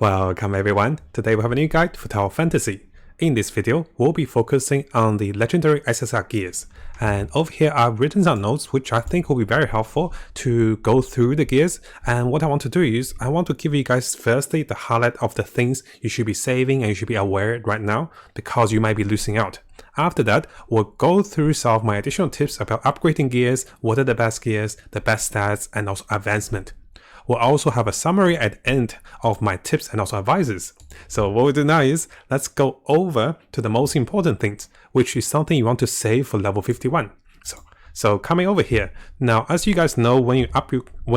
Welcome everyone, today we have a new guide for Tower Fantasy. In this video, we'll be focusing on the legendary SSR gears. And over here I've written some notes which I think will be very helpful to go through the gears. And what I want to do is, I want to give you guys firstly the highlight of the things you should be saving and you should be aware right now, because you might be losing out. After that, we'll go through some of my additional tips about upgrading gears, what are the best gears, the best stats, and also advancement. We'll also have a summary at the end of my tips and also advices. So what we'll do now is, let's go over to the most important things, which is something you want to save for level 51. So coming over here, now as you guys know, when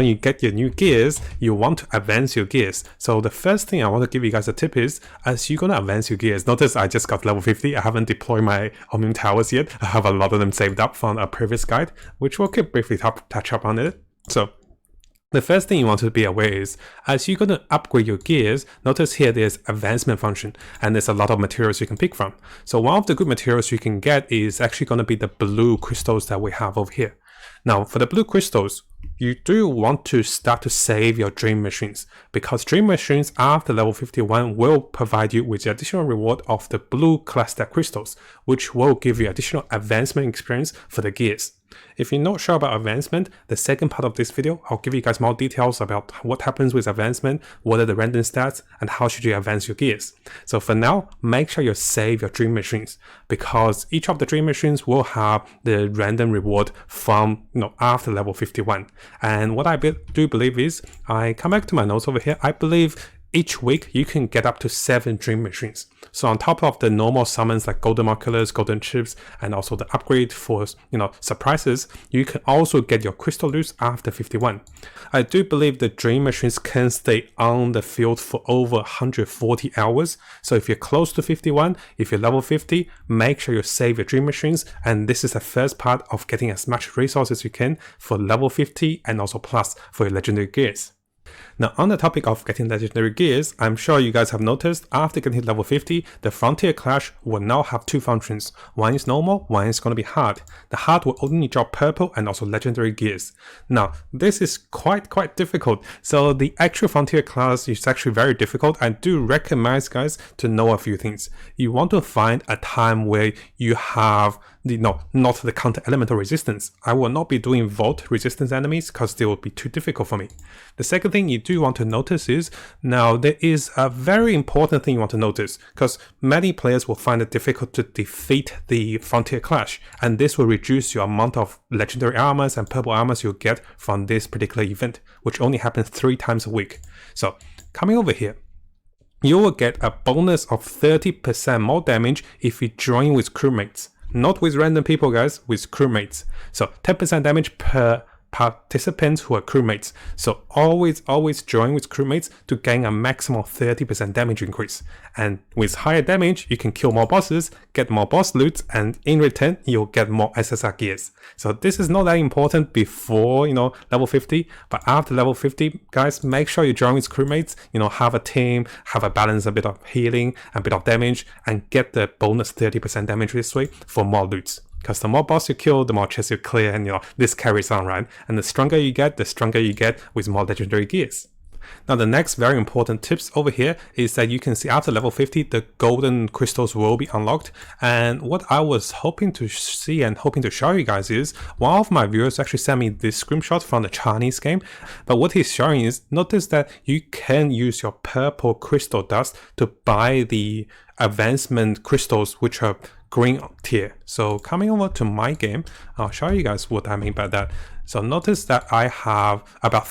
you get your new gears, you want to advance your gears. So the first thing I want to give you guys a tip is, as you're gonna advance your gears, notice I just got level 50, I haven't deployed my Omnium Towers yet, I have a lot of them saved up from a previous guide, which we'll briefly touch up on it. So the first thing you want to be aware is, as you're going to upgrade your gears, notice here there's advancement function and there's a lot of materials you can pick from. So one of the good materials you can get is actually going to be the blue crystals that we have over here. Now for the blue crystals, you do want to start to save your dream machines, because dream machines after level 51 will provide you with the additional reward of the blue cluster crystals, which will give you additional advancement experience for the gears. If you're not sure about advancement, the second part of this video, I'll give you guys more details about what happens with advancement, what are the random stats, and how should you advance your gears. So for now, make sure you save your dream machines, because each of the dream machines will have the random reward from after level 51. And what I do believe is, I come back to my notes over here, I believe each week you can get up to 7 dream machines. So on top of the normal summons like golden markers, golden chips, and also the upgrade for surprises, you can also get your crystal loots after 51. I do believe the dream machines can stay on the field for over 140 hours. So if you're close to 51, if you're level 50, make sure you save your dream machines. And this is the first part of getting as much resources as you can for level 50 and also plus for your legendary gears. Now on the topic of getting legendary gears, I'm sure you guys have noticed after getting level 50, the Frontier Clash will now have 2 functions. One is normal, one is going to be hard. The hard will only drop purple and also legendary gears. Now this is quite difficult. So the actual Frontier Clash is actually very difficult. I do recommend guys to know a few things. You want to find a time where you have not the counter elemental resistance. I will not be doing vault resistance enemies because they will be too difficult for me. The second thing you do want to notice is, now there is a very important thing you want to notice, because many players will find it difficult to defeat the Frontier Clash, and this will reduce your amount of legendary armors and purple armors you'll get from this particular event, which only happens 3 times a week. So coming over here, you will get a bonus of 30% more damage if you join with crewmates. Not with random people guys, with crewmates. So 10% damage per participants who are crewmates. So always join with crewmates to gain a maximum 30% damage increase. And with higher damage, you can kill more bosses, get more boss loot, and in return, you'll get more SSR gears. So this is not that important before, level 50, but after level 50, guys, make sure you join with crewmates, have a team, have a balance, a bit of healing, a bit of damage, and get the bonus 30% damage this way for more loots. Because the more boss you kill, the more chests you clear, and this carries on, right? And the stronger you get with more legendary gears. Now the next very important tips over here is that you can see after level 50, the golden crystals will be unlocked. And what I was hoping to see and hoping to show you guys is, one of my viewers actually sent me this screenshot from the Chinese game. But what he's showing is, notice that you can use your purple crystal dust to buy the advancement crystals, which are green tier. So coming over to my game, I'll show you guys what I mean by that. So notice that I have about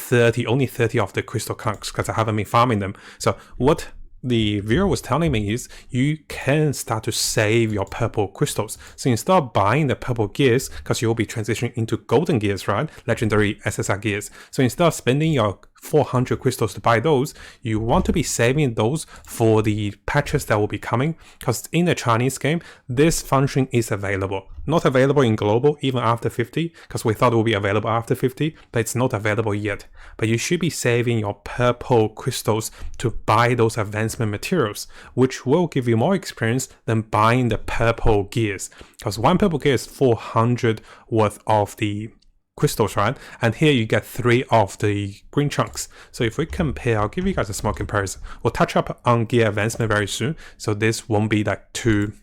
only 30 of the crystal conchs because I haven't been farming them. So what the viewer was telling me is, you can start to save your purple crystals. So instead of buying the purple gears, because you'll be transitioning into golden gears, right? Legendary SSR gears. So instead of spending your 400 crystals to buy those, you want to be saving those for the patches that will be coming, because in the Chinese game, this function is available. Not available in global even after 50, because we thought it would be available after 50, but it's not available yet. But you should be saving your purple crystals to buy those advancement materials, which will give you more experience than buying the purple gears, because one purple gear is 400 worth of the crystals, right? And here you get 3 of the green chunks. So if we compare, I'll give you guys a small comparison. We'll touch up on gear advancement very soon, so this won't be like too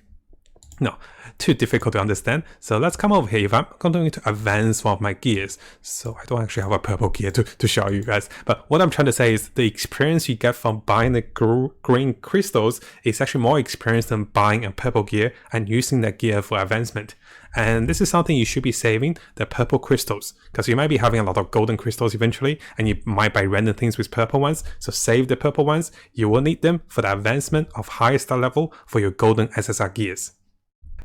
difficult to understand. So let's come over here. If I'm going to advance one of my gears, so I don't actually have a purple gear to show you guys, but what I'm trying to say is the experience you get from buying the green crystals is actually more experience than buying a purple gear and using that gear for advancement. And this is something you should be saving, the purple crystals, because you might be having a lot of golden crystals eventually, and you might buy random things with purple ones. So save the purple ones. You will need them for the advancement of higher star level for your golden SSR gears.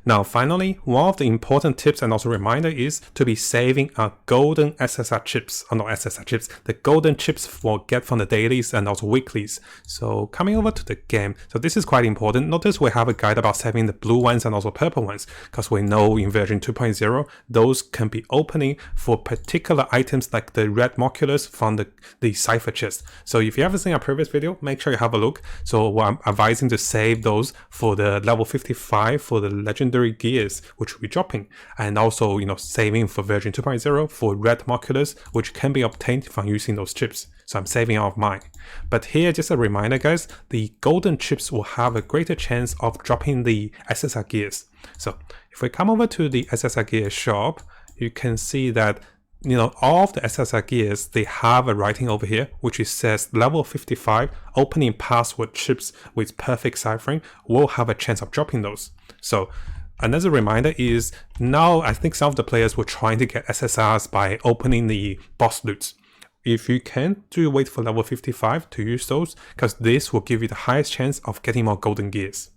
Now finally, one of the important tips and also reminder is to be saving our golden SSR chips, or not SSR chips, the golden chips for get from the dailies and also weeklies. So coming over to the game, so this is quite important. Notice we have a guide about saving the blue ones and also purple ones, because we know in version 2.0, those can be opening for particular items like the red moculus from the cipher chest. So if you haven't seen our previous video, make sure you have a look. So I'm advising to save those for the level 55 for the legendary gears, which will be dropping, and also saving for version 2.0 for red moculus, which can be obtained from using those chips. So I'm saving out of mine. But here, just a reminder guys, the golden chips will have a greater chance of dropping the SSR gears. So if we come over to the SSR gear shop, you can see that all of the SSR gears, they have a writing over here which says level 55 opening password chips with perfect ciphering will have a chance of dropping those. So another reminder is now I think some of the players were trying to get SSRs by opening the boss loots. If you can, do wait for level 55 to use those, because this will give you the highest chance of getting more golden gears.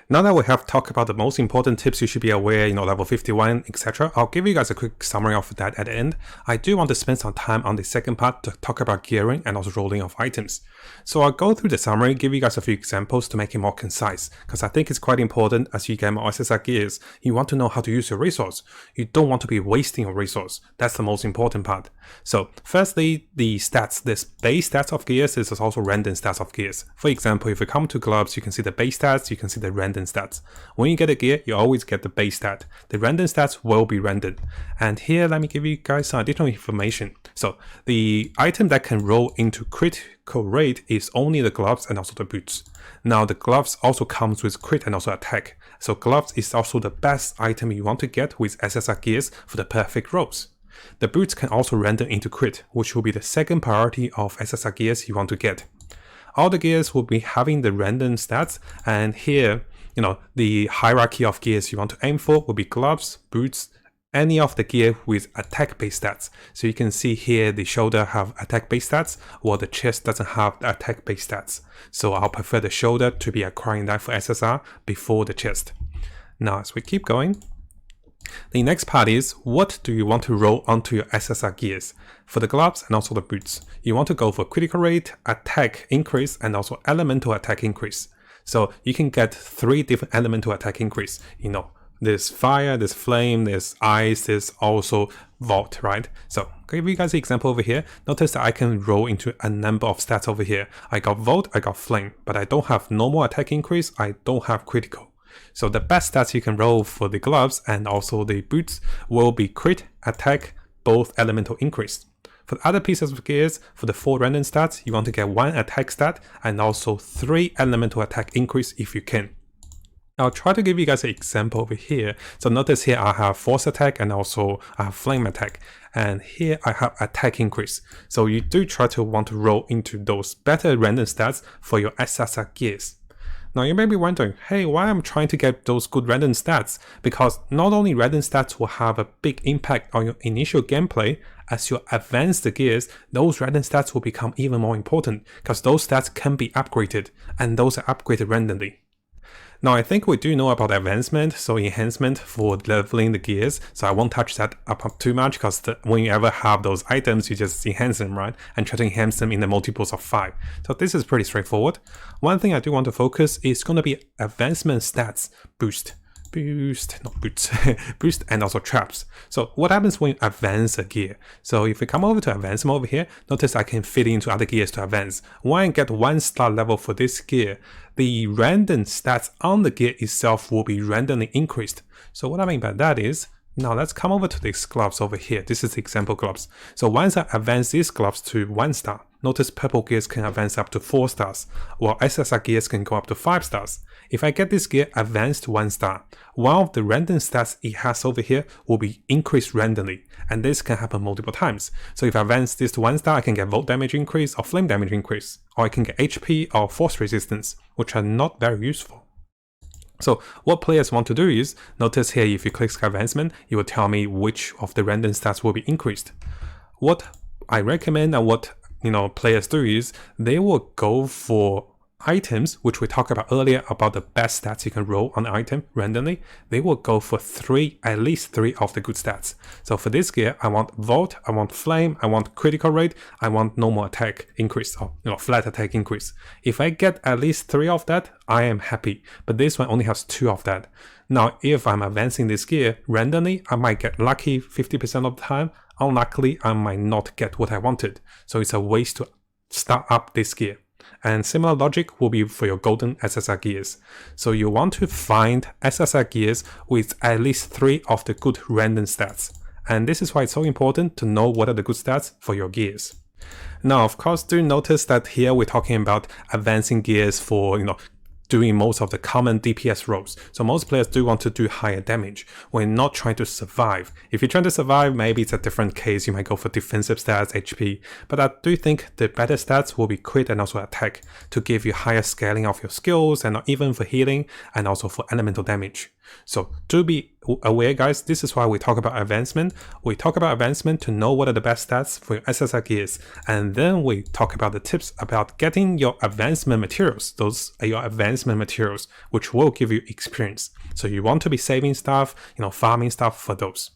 Now that we have talked about the most important tips you should be aware, level 51, etc., I'll give you guys a quick summary of that at the end. I do want to spend some time on the second part to talk about gearing and also rolling of items. So I'll go through the summary, give you guys a few examples to make it more concise, because I think it's quite important as you get more SSR gears, you want to know how to use your resource. You don't want to be wasting your resource. That's the most important part. So firstly, the stats. This base stats of gears is also random stats of gears. For example, if you come to gloves, you can see the base stats, you can see the random stats. When you get a gear, you always get the base stat. The random stats will be rendered. And here, let me give you guys some additional information. So the item that can roll into critical rate is only the gloves and also the boots. Now the gloves also comes with crit and also attack. So gloves is also the best item you want to get with SSR gears for the perfect rolls. The boots can also render into crit, which will be the second priority of SSR gears you want to get. All the gears will be having the random stats, and here, the hierarchy of gears you want to aim for will be gloves, boots, any of the gear with attack-based stats. So you can see here the shoulder have attack-based stats, while the chest doesn't have the attack-based stats. So I'll prefer the shoulder to be acquiring that for SSR before the chest. Now as we keep going, the next part is, what do you want to roll onto your SSR gears? For the gloves and also the boots, you want to go for critical rate, attack increase, and also elemental attack increase. So you can get 3 different elemental attack increase. There's fire, there's flame, there's ice, there's also vault, right? So I'll give you guys an example over here. Notice that I can roll into a number of stats over here. I got vault, I got flame, but I don't have normal attack increase, I don't have critical. So the best stats you can roll for the gloves and also the boots will be crit, attack, both elemental increase. For the other pieces of gears, for the 4 random stats, you want to get 1 attack stat and also 3 elemental attack increase if you can. I'll try to give you guys an example over here. So notice here I have force attack and also I have flame attack. And here I have attack increase. So you do try to want to roll into those better random stats for your SSR gears. Now you may be wondering, hey, why I'm trying to get those good random stats? Because not only random stats will have a big impact on your initial gameplay, as you advance the gears, those random stats will become even more important, because those stats can be upgraded, and those are upgraded randomly. Now I think we do know about advancement, so enhancement for leveling the gears, so I won't touch that up too much, because when you ever have those items, you just enhance them, right? And try to enhance them in the multiples of 5. So this is pretty straightforward. One thing I do want to focus is going to be advancement stats boost, boost and also traps. So what happens when you advance a gear? So if we come over to advancement over here, notice I can fit into other gears to advance. When I get 1 star level for this gear, the random stats on the gear itself will be randomly increased. So what I mean by that is, Now let's come over to these gloves over here. This is the example gloves. So once I advance these gloves to 1 star, notice purple gears can advance up to 4 stars, while SSR gears can go up to 5 stars. If I get this gear advanced to 1 star, one of the random stats it has over here will be increased randomly, and this can happen multiple times. So if I advance this to 1 star, I can get volt damage increase or flame damage increase, or I can get HP or force resistance, which are not very useful. So what players want to do is, notice here if you click advancement, it will tell me which of the random stats will be increased. What I recommend and what players do is, they will go for items, which we talked about earlier about the best stats you can roll on the item randomly. They will go for at least three of the good stats. So for this gear, I want Volt, I want Flame, I want critical rate, I want normal attack increase, or flat attack increase. If I get at least 3 of that, I am happy. But this one only has 2 of that. Now, if I'm advancing this gear randomly, I might get lucky 50% of the time. Unluckily, I might not get what I wanted. So it's a waste to start up this gear. And similar logic will be for your golden SSR gears. So you want to find SSR gears with at least 3 of the good random stats. And this is why it's so important to know what are the good stats for your gears. Now, of course, do notice that here we're talking about advancing gears for, doing most of the common DPS roles. So most players do want to do higher damage. We're not trying to survive. If you're trying to survive, maybe it's a different case. You might go for defensive stats, HP. But I do think the better stats will be crit and also attack to give you higher scaling of your skills, and even for healing and also for elemental damage. So do be aware, guys, this is why we talk about advancement. We talk about advancement to know what are the best stats for your SSR gears, and then we talk about the tips about getting your advancement materials. Those are your advancement materials, which will give you experience. So you want to be saving stuff, farming stuff for those.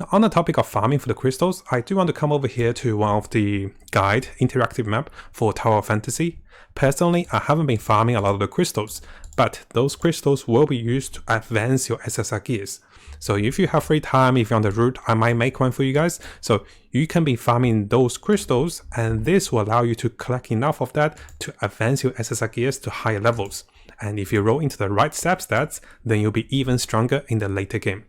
Now, on the topic of farming for the crystals, I do want to come over here to one of the guide interactive map for Tower of Fantasy. Personally, I haven't been farming a lot of the crystals, but those crystals will be used to advance your SSR gears. So if you have free time, if you're on the route, I might make one for you guys. So you can be farming those crystals, and this will allow you to collect enough of that to advance your SSR gears to higher levels. And if you roll into the right stats, then you'll be even stronger in the later game.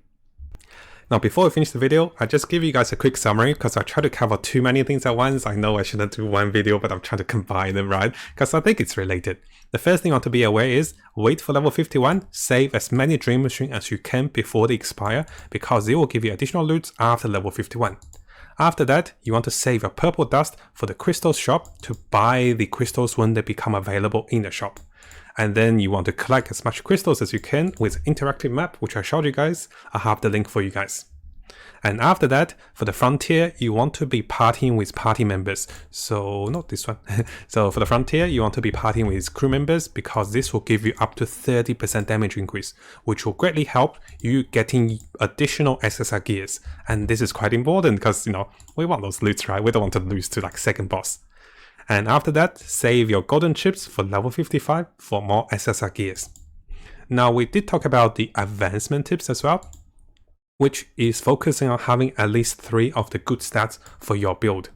Now, before I finish the video, I just give you guys a quick summary because I try to cover too many things at once. I know I shouldn't do one video, but I'm trying to combine them, right? Because I think it's related. The first thing you want to be aware is wait for level 51, save as many Dream Machine as you can before they expire, because they will give you additional loot after level 51. After that, you want to save your purple dust for the crystals shop to buy the crystals when they become available in the shop. And then you want to collect as much crystals as you can with interactive map, which I showed you guys. I have the link for you guys. And after that, for the frontier, you want to be partying with party members. So not this one. So for the frontier, you want to be partying with crew members, because this will give you up to 30% damage increase, which will greatly help you getting additional SSR gears. And this is quite important because, we want those loots, right? We don't want to lose to like second boss. And after that, save your golden chips for level 55 for more SSR gears. Now, we did talk about the advancement tips as well, which is focusing on having at least 3 of the good stats for your build.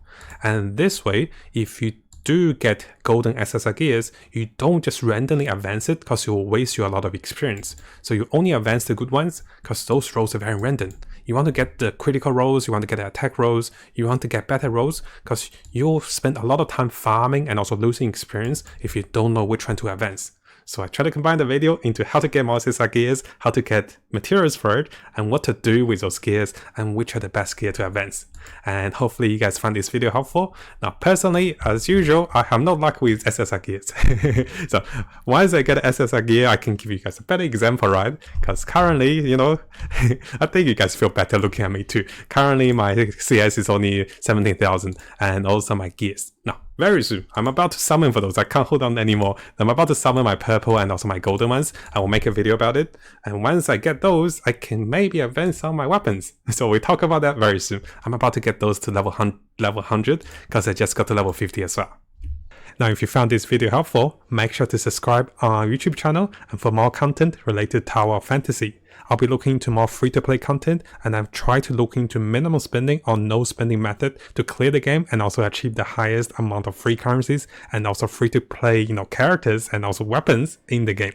And this way, if you do get golden SSR gears, you don't just randomly advance it because it will waste you a lot of experience. So you only advance the good ones because those rolls are very random. You want to get the critical rolls, you want to get the attack rolls, you want to get better rolls, because you'll spend a lot of time farming and also losing experience if you don't know which one to advance. So I try to combine the video into how to get more SSR gears, how to get materials for it, and what to do with those gears, and which are the best gear to advance. And hopefully you guys found this video helpful. Now, personally, as usual, I have no luck with SSR gears. So once I get an SSR gear, I can give you guys a better example, right? Because currently, I think you guys feel better looking at me too. Currently, my CS is only 17,000, and also my gears. Now, very soon, I'm about to summon for those. I can't hold on anymore. I'm about to summon my purple and also my golden ones. I will make a video about it. And once I get those, I can maybe advance on my weapons. So we talk about that very soon. I'm about to get those to level 100 because I just got to level 50 as well. Now, if you found this video helpful, make sure to subscribe on our YouTube channel and for more content related to Tower of Fantasy. I'll be looking into more free-to-play content, and I've tried to look into minimum spending or no spending method to clear the game and also achieve the highest amount of free currencies and also free-to-play, characters and also weapons in the game.